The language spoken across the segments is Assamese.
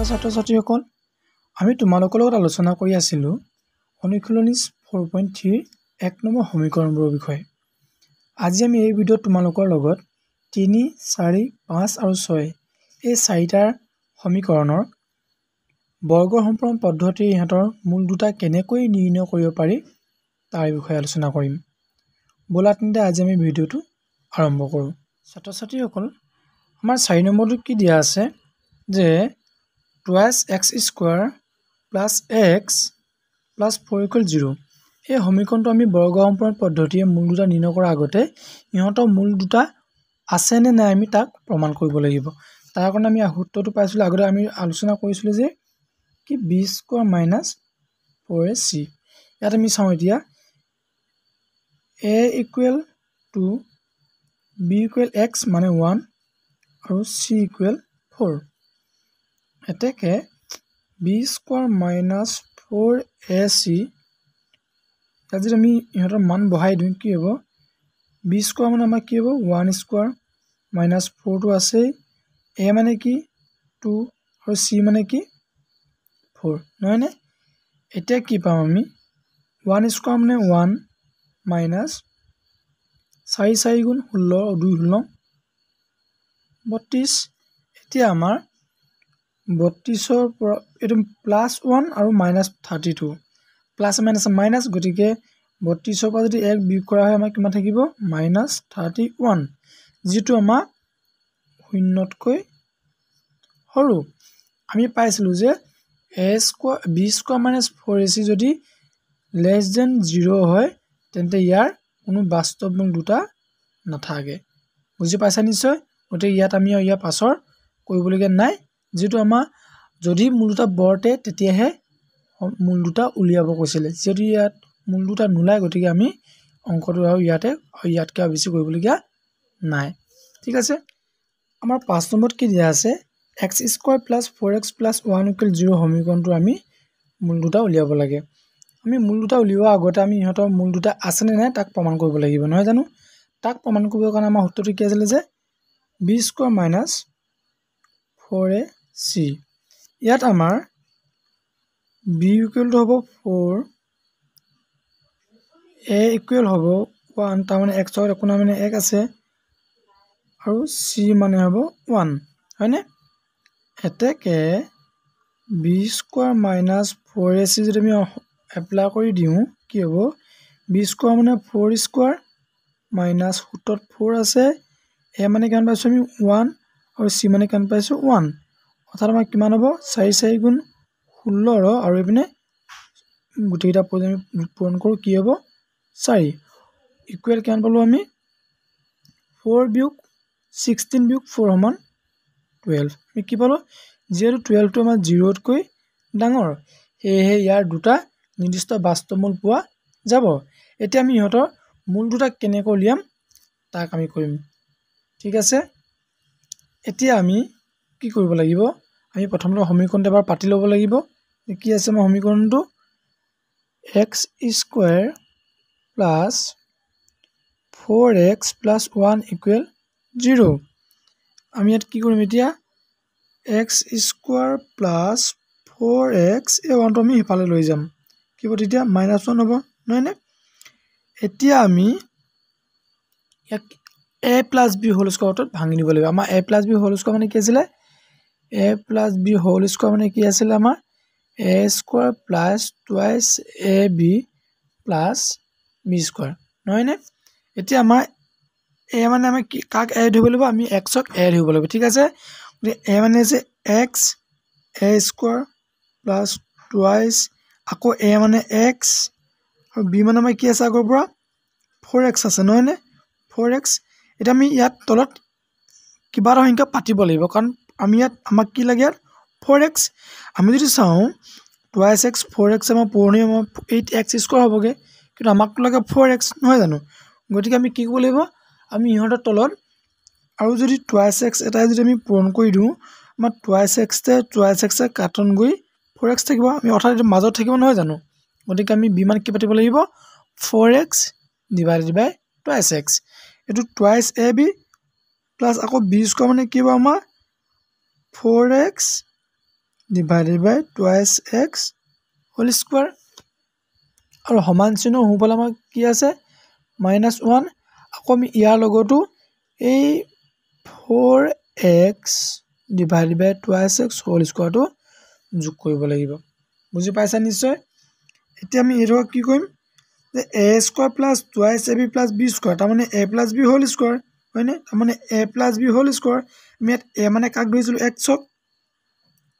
ছাত্ৰ-ছাত্ৰীসকল আমি তোমালোকৰ লগত আলোচনা কৰি আছিলোঁ অনুশীলনী 4.3 এক নম্বৰ সমীকৰণবোৰৰ বিষয়ে। আজি আমি এই ভিডিঅ'ত তোমালোকৰ লগত 3, 4, 5 আৰু 6 এই চাৰিটাৰ সমীকৰণৰ বৰ্গ সম্পূৰণ পদ্ধতিৰ ইহঁতৰ মূল দুটা কেনেকৈ নিৰ্ণয় কৰিব পাৰি তাৰ বিষয়ে আলোচনা কৰিম। ব'লা তেন্তে আজি আমি ভিডিঅ'টো আৰম্ভ কৰোঁ। ছাত্ৰ-ছাত্ৰীসকল আমাৰ 4 নম্বৰটো কি দিয়া আছে যে twice x square plus x plus 4 equal 0 এই সমীকৰণটো আমি বৰ্গ সম্পূৰণ পদ্ধতিয়ে মূল দুটা নিৰ্ণয় কৰাৰ আগতে ইহঁতৰ মূল দুটা আছে নে নাই আমি তাক প্ৰমাণ কৰিব লাগিব। তাৰ কাৰণে আমি সূত্ৰটো পাইছিলোঁ আগতে আমি আলোচনা কৰিছিলোঁ যে কি b স্কয়াৰ minus 4ac ইয়াত আমি চাওঁ এতিয়া a equal to b equal x মানে 1 আৰু c equal 4 এতেকে b স্কয়াৰ minus 4ac ইয়াত যদি আমি ইহঁতৰ মান বহাই দিওঁ কি হ'ব b স্কয়াৰ মানে আমাৰ কি হ'ব 1 স্কয়াৰ minus 4 টো আছে a মানে কি 2 আৰু c মানে কি 4 নহয় নে এতিয়া কি পাম আমি 1 স্কয়াৰ মানে 1 minus 4 4 গুণ 16 আৰু 2 16 32 এতিয়া আমাৰ 32 পৰা এটো +1 আৰু -32 প্লাস মাইনাস গতিকে 32 পৰা যদি 1 বিয়োগ কৰা হয় আমাৰ কিমান থাকিব -31 যেটো আমাৰ শূন্যতকৈ সৰু আমি পাইছিলো যে a square b square -4ac যদি less than 0 হয় তেন্তে ইয়াৰ কোনো বাস্তৱ মূল দুটা নাথাকে বুজি পাইছা নিশ্চয় গতিকে ইয়াত আমি ইয়াৰ পাছৰ কৰিবলগীয়া নাই যেটো আমাৰ যদি মূল দুটা বৰ্তে তেতিয়াহে মূল দুটা উলিয়াব কৈছিলে যদি ইয়াত মূল দুটা নোলায় গতিকে আমি অংকটো আৰু ইয়াতকৈ বেছি কৰিবলগীয়া নাই ঠিক আছে আমাৰ 5 নম্বৰত কি দিয়া আছে x স্কয়াৰ + 4x + 1 = 0 সমীকৰণটো আমি মূল দুটা উলিয়াব লাগে আমি মূল দুটা উলিওৱাৰ আগতে আমি ইহঁতৰ মূল দুটা আছে নে নাই তাক প্ৰমাণ কৰিব লাগিব নহয় জানো তাক প্ৰমাণ কৰিবৰ কাৰণে আমাৰ সূত্ৰটো কি আছিল যে b স্কয়াৰ - 4ac ইয়াত আমাৰ b ইকুৱেল টু হ'ব 4 a ইকুৱেল হ'ব 1 তাৰ মানে x ৰ একো নাই মানে 1 আছে আৰু c মানে হ'ব 1 হয়নে এতেকে b স্কয়াৰ - 4ac যদি আমি এপ্লাই কৰি দিওঁ কি হ'ব b স্কয়াৰ মানে 4 স্কয়াৰ মাইনাস সূত্ৰত 4 আছে a মানে কিমান পাইছো আমি 1 আৰু c মানে কিমান পাইছো 1 অৰ্থাৎ আমাৰ কিমান হ'ব 4 4 গুণ 16 আৰু এপিনে গোটেইটা পূৰণ কৰো কি হ'ব 4 ইকুৱেল কিমান পালো আমি 4 বিয়োগ 16 বিয়োগ 4 সমান 12 আমি কি পালো যেহেতু 12 টো আমাৰ 0 তকৈ ডাঙৰ সেয়েহে ইয়াৰ দুটা নিৰ্দিষ্ট বাস্তৱ মূল পোৱা যাব এতিয়া আমি ইহঁতৰ মূল দুটা কেনেকৈ উলিয়াম তাক আমি কৰিম ঠিক আছে এতিয়া আমি কি কৰিব লাগিব আমি প্ৰথমতে সমীকৰণটো এবাৰ পাতি ল'ব লাগিব কি আছে আমাৰ সমীকৰণটো x square plus 4x plus 1 equal 0 আমি ইয়াত কি কৰিম এতিয়া x স্কয়াৰ প্লাস 4x এই 1 টো আমি ইফালে লৈ যাম কি হ'ব তেতিয়া -1 হ'ব নহয় নে এতিয়া আমি ইয়াক a plus b হোল স্কয়াৰত ভাঙি দিব লাগিব আমাৰ a plus b whole square মানে কি আছিল a plus b whole square মানে কি আছিল আমাৰ a square plus twice ab plus b square নহয় নে এতিয়া আমাৰ a মানে আমি কাক এড হ'ব লাগিব আমি x ক এড হ'ব লাগিব ঠিক আছে a মানে আছে x a square plus twice আকৌ a মানে x আৰু b মানে আমাৰ কি আছে আগৰ পৰা 4x আছে নহয় নে 4x এটা আমি ইয়াত তলত কিবা এটা সংখ্যা পাতিব লাগিব কাৰণ আমি ইয়াত আমাক কি লাগে 4x আমি যদি চাওঁ twice x 4x আমাৰ পুৰণি 8x স্কয়াৰ হ'বগে কিন্তু আমাক লাগে 4x নহয় জানো গতিকে আমি কি কৰিব লাগিব আমি ইহঁতৰ তলত আৰু যদি twice x এটা যদি আমি পূৰণ কৰি দিওঁ আমাৰ twice x এ কাটন গৈ 4x থাকিব আমি অৰ্থাৎ এটা মাজত থাকিব নহয় জানো গতিকে আমি b মান কি পাতিব লাগিব 4x divided by twice x এটো twice ab plus আকৌ b স্কয়াৰ মানে কি হ'ব আমাৰ 4x divided by twice x whole square আৰু সমান চিহ্ন সোঁফালে আমাৰ কি আছে -1 আকৌ আমি ইয়াৰ লগতো এই 4x divided by twice x whole square টো যোগ কৰিব লাগিব বুজি পাইছা নিশ্চয় এতিয়া আমি এইটো কি কৰিম যে a square plus twice ab plus b square তাৰ মানে a plus b whole square হয়নে তাৰ মানে a plus b whole square আমি ইয়াত a মানে কাক ধৰিছিলো x ক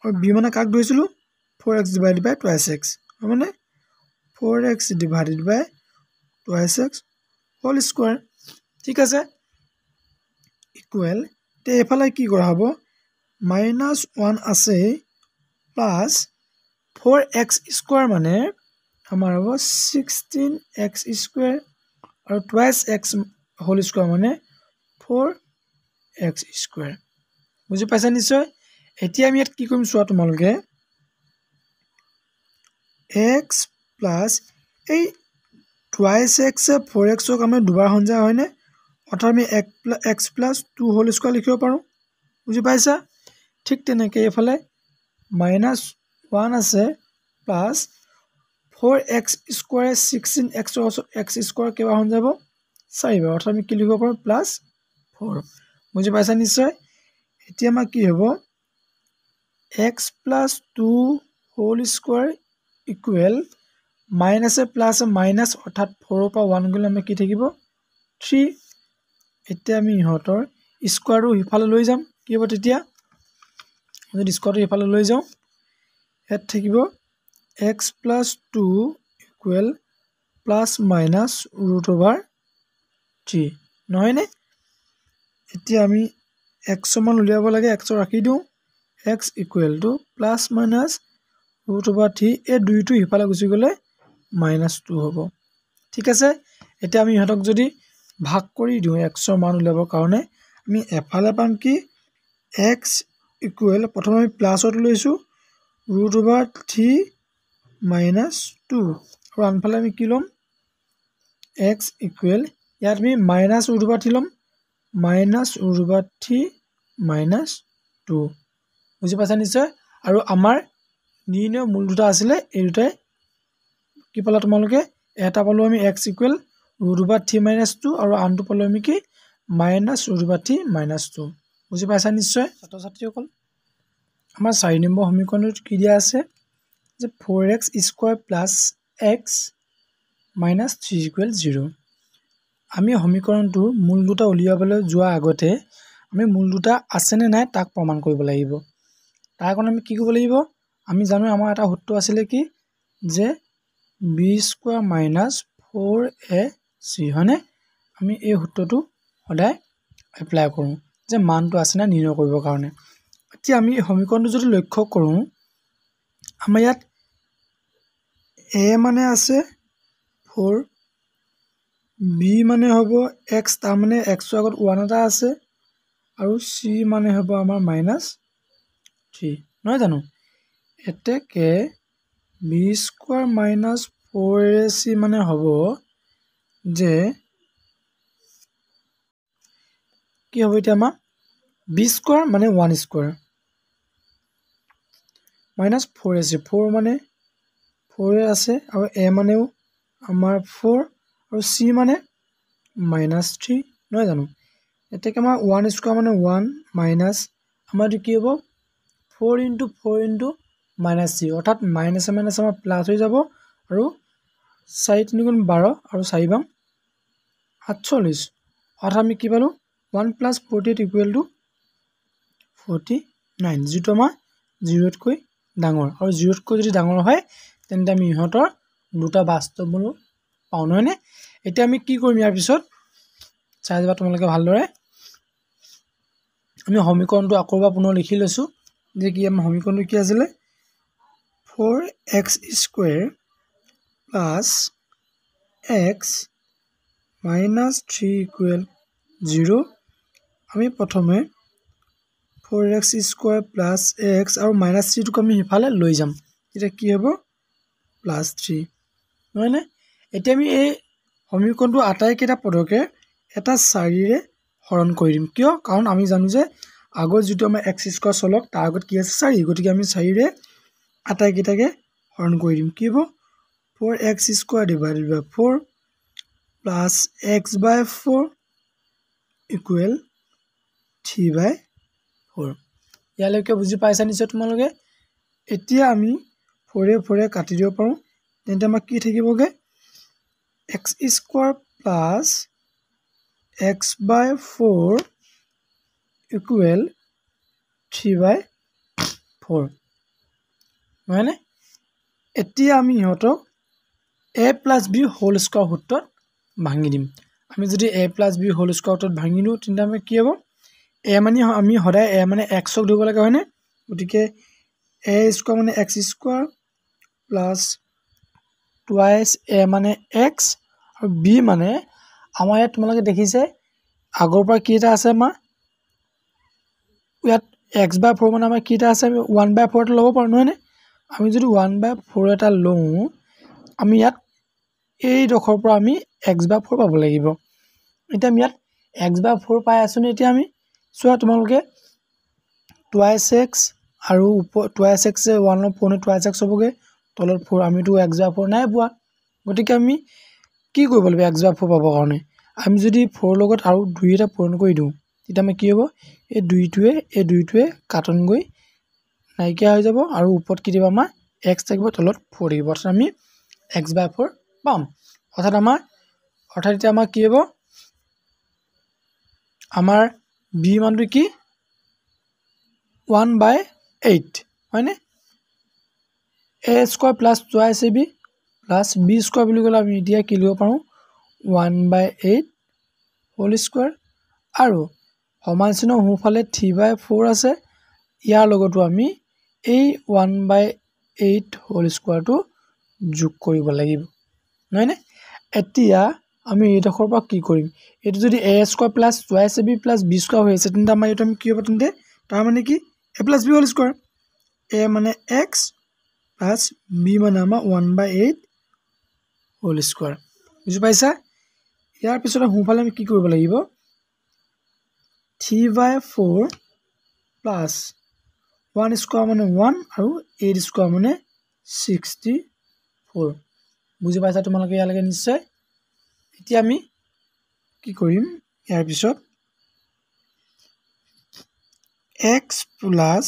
আৰু b মানে কাক ধৰিছিলো 4x divided by twice x মানে 4x divided by twice x whole square ঠিক আছে ইকুৱেল তে এফালে কি কৰা হ'ব -1 আছে প্লাস 4x square মানে আমাৰ হ'ব 16x square আৰু twice x whole square মানে 4x square বুজি পাইছা নিশ্চয় এতিয়া আমি ইয়াত কি কৰিম চোৱা তোমালোকে x plus এই twice x 4x ক আমি দুবাৰ হঞ্জা হয়নে অৰ্থাৎ আমি x plus 2 whole square লিখিব পাৰো বুজি পাইছা ঠিক তেনেকৈ এফালে -1 আছে plus 4x square 16x x square কেইবাৰ হঞ্জাব 4 বাৰ অৰ্থাৎ আমি কি লিখিব পাৰো +4 বুজি পাইছা নিশ্চয় এতিয়া আমাৰ কি হ'ব x plus 2 whole square equal minus plus minus অৰ্থাৎ 4 পৰা 1 গলে আমি কি থাকিব 3 এতিয়া আমি ইহতৰ স্কয়াৰটো ইফালে লৈ যাম কি হ'ব তেতিয়া যদি স্কয়াৰটো ইফালে লৈ যাও ইয়াত থাকিব x plus 2 equal plus minus √3 নহয়নে এতিয়া আমি x সমান উলিয়াব লাগে x ৰাখি দিও x equal to plus minus √3 এই দুইটো ইফালে গুচি গলে -2 হ'ব ঠিক আছে এতিয়া আমি ইহতক যদি ভাগ কৰি দিও x ৰ মান উলিয়াবৰ কাৰণে আমি এফালে পাম কি x equal প্ৰথমে আমি প্লাসত লৈছো √3 - 2 আৰু আনফালে আমি কি লম x equal ইয়াত আমি -√3 লম -√3 - 2 বুজি পাইছা নিশ্চয় আৰু আমাৰ নিৰ্ণয় মূল দুটা আছিল এই দুটাই কি পালা তোমালোকে এটা পালো আমি x equal √3 - 2 আৰু আনটো পালো আমি কি -√3 - 2 বুজি পাইছা নিশ্চয় ছাত্ৰ ছাত্ৰীসকল আমাৰ 4 নম্বৰ সমীকৰণত কি দিয়া আছে যে 4x square plus x minus 3 equal 0 আমি সমীকৰণটো মূল দুটা উলিয়াবলৈ যোৱা আগতে আমি মূল দুটা আছে নে নাই তাক প্ৰমাণ কৰিব লাগিব তাৰ কাৰণে আমি কি কৰিব লাগিব আমি জানো আমাৰ এটা সূত্ৰ আছিল কি যে b square minus 4ac হয়নে আমি এই সূত্ৰটো সদায় এপ্লাই কৰোঁ যে মানটো আছে না নিৰ্ণয় কৰিবৰ কাৰণে এতিয়া আমি সমীকৰণটো যদি লক্ষ্য কৰোঁ আমাৰ ইয়াত a মানে আছে 4 b মানে হ'ব x তাৰ মানে x ৰ আগত 1 এটা আছে আৰু c মানে হ'ব আমাৰ -3 নহয় জানো এতেকে b square minus 4ac মানে হ'ব যে কি হ'ব এতিয়া আমাৰ b square মানে 1 square minus 4ac 4 মানে 4 আছে আৰু a মানেও আমাৰ 4 আৰু c মানে -3 নহয় জানো এতেকে আমাৰ 1 square মানে 1 minus আমাৰ কি হ'ব 4 into 4 into -c অৰ্থাৎ মাইনাস মাইনাস আমাৰ প্লাস হৈ যাব আৰু 4 3 গুণ 12 আৰু 4 বাম 48 অৰ্থাৎ আমি কি পালো 1 plus 48 equal to 49 যেটো আমাৰ 0 তকৈ ডাঙৰ আৰু 0 তকৈ যদি ডাঙৰ হয় তেন্তে আমি ইহতৰ দুটা বাস্তৱ মূল পাও নহয়নে এতিয়া আমি কি কৰিম ইয়াৰ পিছত চাই যাবা তোমালোকে ভালদৰে আমি সমীকৰণটো আকৰবা পুনৰ লিখি লৈছো যে কি আমাৰ সমীকৰণটো কি আছিল 4x square plus x minus 3 equal 0 আমি প্ৰথমে 4x square plus x আৰু -3 টোক আমি ইফালে লৈ যাম এটা কি হ'ব +3 নহয়নে এতিয়া আমি এই সমীকৰণটো আটাইকেইটা পদকে এটা 4 ৰে হৰণ কৰি দিম কিয় কাৰণ আমি জানো যে আগৰ যিটো আমাৰ x স্কোৱাৰ চলক তাৰ আগত কি আছে 4 গতিকে আমি 4 ৰে আটাইকেইটাকে হৰণ কৰি দিম কি হ'ব 4x স্কোৱাৰ ডিভাইডেড বাই 4 প্লাছ x বাই 4 ইকুৱেল 3 বাই 4 ইয়ালৈকে বুজি পাইছা নিশ্চয় তোমালোকে এতিয়া আমি 4 ৰে কাটি দিব পাৰোঁ তেন্তে আমাৰ কি থাকিবগে x square plus x by 4 equal 3 by 4 মানে এতিয়া আমি ইহঁতক a plus b whole square সূত্ৰত ভাঙি দিম আমি যদি a plus b whole square সূত্ৰত ভাঙি দিওঁ তেন্তে আমি কি হ'ব a মানে আমি সদায় a মানে x ক দিব লাগে হয়নে গতিকে a স্কয়াৰ মানে x square plus twice a মানে x আৰু b মানে আমাৰ ইয়াত তোমালোকে দেখিছে আগৰ পৰা কি এটা আছে আমাৰ ইয়াত x by 4 মানে আমাৰ কি এটা আছে আমি 1 by 4 টো ল'ব পাৰো নহয়নে আমি যদি 1 by 4 এটা লওঁ আমি ইয়াত এই ডখৰ পৰা আমি x by 4 পাব লাগিব এতিয়া আমি ইয়াত x by 4 পাই আছো নে এতিয়া আমি চোৱা তোমালোকে টুৱাইস x আৰু টুৱাইস x 1 ৰ পূৰণে টুৱাইস x হ'বগে তলত 4 আমিটো x by 4 নাই পোৱা গতিকে আমি কি কৰিব লাগিব x by 4 পাবৰ কাৰণে আমি যদি 4 লগত আৰু 2 এটা পূৰণ কৰি দিওঁ তেতিয়া আমি কি হ'ব এই দুইটোৱে কাটন গৈ নাইকিয়া হৈ যাব আৰু ওপৰত কি দিব আমাৰ x থাকিব তলত 4 দিব অৰ্থাৎ আমি x by 4 পাম অৰ্থাৎ এতিয়া আমাৰ কি হ'ব আমাৰ b মানটো কি 1 by 8 হয়নে a square plus twice ab plus b square বুলি ক'লে আমি এতিয়া কি লিখিব পাৰো 1 by 8 হোল স্কয়াৰ আৰু সমান চিহ্ন সোঁফালে 3 by 4 আছে ইয়াৰ লগতো আমি এই 1 by 8 হোল স্কয়াৰটো যোগ কৰিব লাগিব নহয়নে এতিয়া আমি এই ডখৰ পৰা কি কৰিম এটো যদি a square plus twice ab plus b square হৈ আছে তেন্তে আমাৰ এটা আমি কি হ'ব তেন্তে তাৰ মানে কি a plus b whole square a মানে x প্লাস b মানে আমাৰ 1 by 8 হোল স্কয়াৰ বুজি পাইছা ইয়াৰ পিছত সোঁফালে আমি কি কৰিব লাগিব 3 by 4 plus 1 square মানে 1 আৰু 8 square মানে 64 বুজি পাইছা তোমালোকে ইয়ালৈকে নিশ্চয় এতিয়া আমি কি কৰিম ইয়াৰ পিছত x plus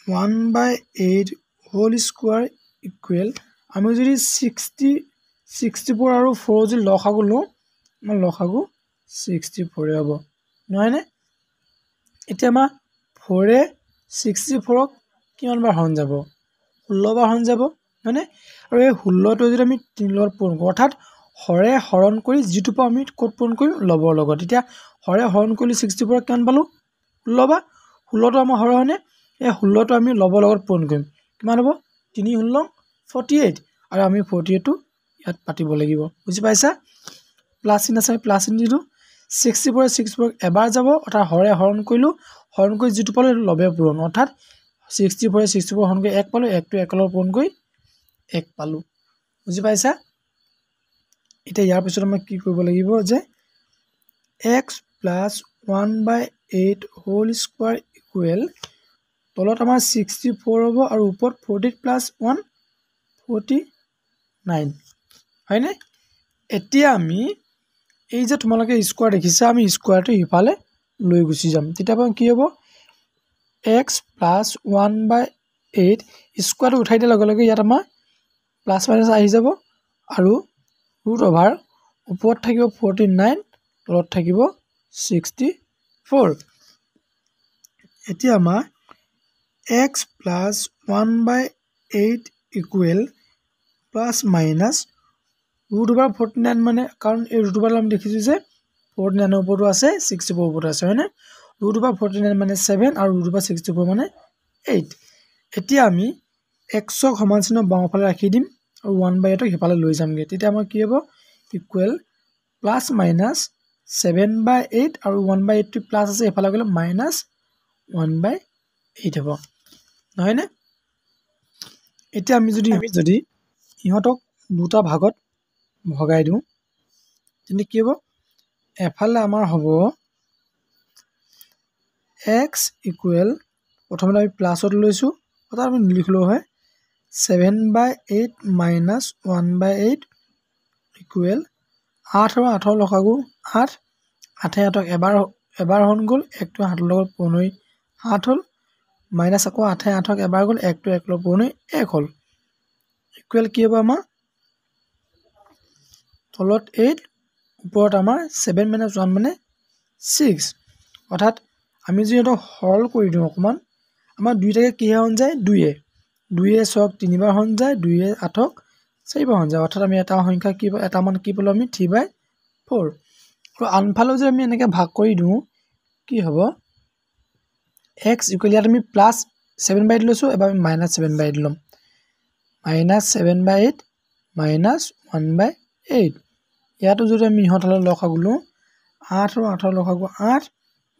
1 by 8 whole square equal আমি যদি 64 আৰু 4 যদি লসাগু লওঁ আমাৰ লসাগু 64 হ'ব নহয়নে এতিয়া আমাৰ 4 এ 64 ক কিমান বাৰ হৰণ যাব 16 বাৰ হৰণ যাব মানে আৰু এই 16 টো যদি আমি 3 লগত পূৰণ কৰো অৰ্থাৎ হৰে হৰণ কৰি যিটো পাও আমি কোড পূৰণ কৰিম লবৰ লগত এতিয়া হৰে হৰণ কৰি 64 কিমান পালো 16 বা 16 টো আমাৰ হৰ হয়নে এই 16 টো আমি লবৰ লগত পূৰণ কৰিম কিমান হ'ব 3 16 48 আৰু আমি 48 টো ইয়াত পাতিব লাগিব বুজি পাইছা প্লাস চিন আছে প্লাস চিন দিলো 64 এবাৰ যাব অৰ্থাৎ হৰে হৰণ কৰিলো হৰণ কৰি যিটো পালো লবে পূৰণ অৰ্থাৎ 64 হৰণ কৰি 1 পালো 1 টো 1 লগত পূৰণ কৰি 1 পালো বুজি পাইছা এতিয়া ইয়াৰ পিছত আমি কি কৰিব লাগিব যে x plus 1 by 8 whole square equal তলত আমাৰ 64 হ'ব আৰু ওপৰত 48 plus 1 49 হয়নে এতিয়া আমি এই যে তোমালোকে স্কয়াৰ দেখিছা আমি স্কয়াৰটো ইফালে লৈ গুছি যাম তেতিয়া কি হ'ব x plus 1 by 8 স্কয়াৰটো উঠাই দিলে লগে লগে ইয়াত আমাৰ প্লাস মাইনাস আহি যাব আৰু ৰুট ওভাৰ ওপৰত থাকিব 49 তলত থাকিব 64 এতিয়া আমাৰ x plus 1 by 8 equal plus minus root over 49 মানে কাৰণ এই ৰুট ওভাৰ আমি দেখিছো যে 49 ওপৰটো আছে 64 ওপৰটো আছে হয়নে ৰুট ওভাৰ 49 মানে 7 আৰু ৰুট ওভাৰ 64 মানে 8 এতিয়া আমি x ক সমান চিহ্ন বাওঁফালে ৰাখি দিম আৰু 1 by 8 ক হিফালে লৈ যামগে তেতিয়া আমাৰ কি হ'ব ইকুৱেল প্লাস মাইনাস 7 by 8 আৰু 1 by 8 টো প্লাস আছে হিফালে গলে মাইনাস 1 by 8 হ'ব নহয়নে এতিয়া আমি যদি ইহঁতক দুটা ভাগত ভগাই দিওঁ তেন্তে কি হ'ব এফালে আমাৰ হ'ব x ইকুৱেল প্ৰথমতে আমি প্লাছত লৈছোঁ অৰ্থাৎ আমি নিলিখিলেও হয় 7/8 মাইনাছ 1/8 ইকুৱেল 8 আৰু 8ৰ লসাগু 8 8 8ক এবাৰ হন গ'ল 1টো 8ৰ লগত পুৰণি 7 হ'ল মাইনাছ আকৌ 8 8ক এবাৰ গ'ল 1টো 1 লগত পুৰণি 1 হ'ল ইকুৱেল কি হ'ব আমাৰ তলত 8 ওপৰত আমাৰ 7 - 1 মানে 6 অৰ্থাৎ আমি যদি এটা সৰল কৰি দিওঁ অকণমান আমাৰ দুইটাকে কিহে হন যায় 2 2 6ক 3বাৰ হন যায় 2 8ক 4বাৰ হন যায় অৰ্থাৎ আমি এটা সংখ্যা কি এটা মান কি পালো আমি 3/4 আৰু আনফালেও যদি আমি এনেকৈ ভাগ কৰি দিওঁ কি হ'ব x ইকুৱেল ইয়াত আমি প্লাছ 7/8 লৈছোঁ এবাৰ আমি মাইনাছ 7/8 ল'ম মাইনাছ 7/8 মাইনাছ 1/8 ইয়াতো যদি আমি ইহঁতলৈ লসাগু লওঁ 8 আৰু 8ৰ লসাগু 8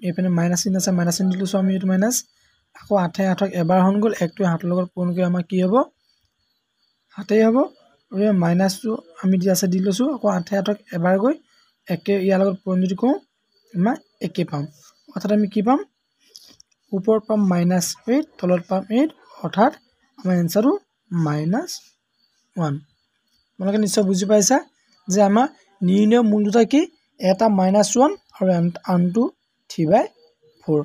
এইপিনে মাইনাছ চিন আছে মাইনাছ চিন দিলোঁ আমি এইটো মাইনাছ আকৌ 8 8ক এবাৰ হন গ'ল 1টো 8ৰ লগত পুৰণকৈ আমাৰ কি হ'ব 7 হ'ব আৰু মাইনাছটো আমি দি লৈছোঁ আকৌ 8 8ক এবাৰ গৈ একে ইয়াৰ লগত পুৰণ যদি কওঁ আমাৰ একে পাম অৰ্থাৎ আমি কি পাম ওপৰত পাম -8 তলত পাম 8 অৰ্থাৎ আমাৰ এনচাৰটো -1 তোমালোকে নিশ্চয় বুজি পাইছা যে আমাৰ নিৰ্ণয় মূল দুটা কি এটা -1 আৰু আনটো 3/4